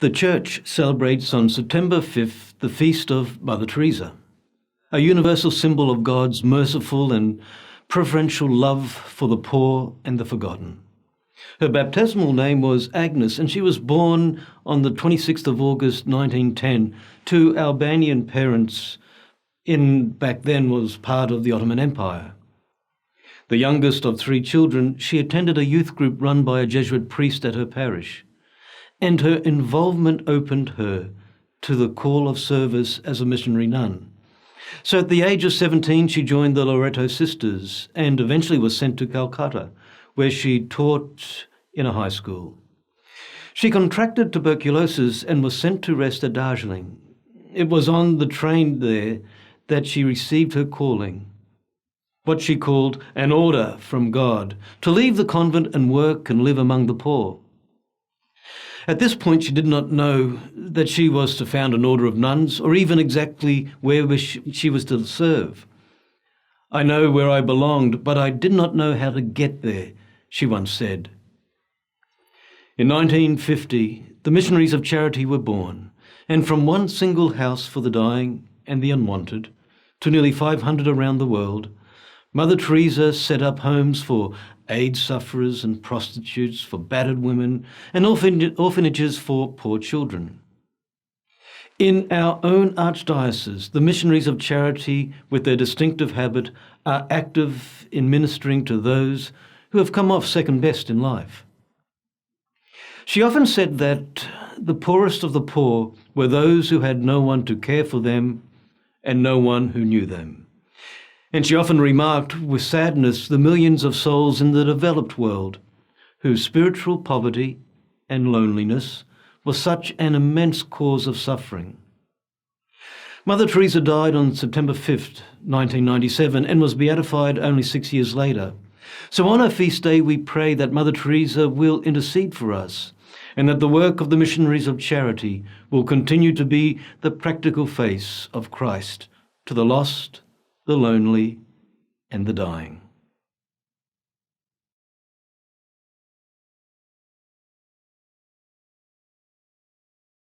The Church celebrates on September 5th the feast of Mother Teresa, a universal symbol of God's merciful and preferential love for the poor and the forgotten. Her baptismal name was Agnes, and she was born on the 26th of August 1910 to Albanian parents back then was part of the Ottoman Empire. The youngest of 3 children, she attended a youth group run by a Jesuit priest at her parish, and her involvement opened her to the call of service as a missionary nun. So at the age of 17, she joined the Loreto Sisters and eventually was sent to Calcutta, where she taught in a high school. She contracted tuberculosis and was sent to rest at Darjeeling. It was on the train there that she received her calling, what she called an order from God, to leave the convent and work and live among the poor. At this point, she did not know that she was to found an order of nuns or even exactly where she was to serve. "I know where I belonged, but I did not know how to get there," she once said. In 1950, the Missionaries of Charity were born, and from one single house for the dying and the unwanted to nearly 500 around the world, Mother Teresa set up homes for AIDS sufferers and prostitutes, for battered women, and orphanages for poor children. In our own archdiocese, the Missionaries of Charity, with their distinctive habit, are active in ministering to those who have come off second best in life. She often said that the poorest of the poor were those who had no one to care for them and no one who knew them. And she often remarked with sadness the millions of souls in the developed world whose spiritual poverty and loneliness was such an immense cause of suffering. Mother Teresa died on September 5th, 1997, and was beatified only 6 years later. So on her feast day, we pray that Mother Teresa will intercede for us and that the work of the Missionaries of Charity will continue to be the practical face of Christ to the lost, the lonely, and the dying.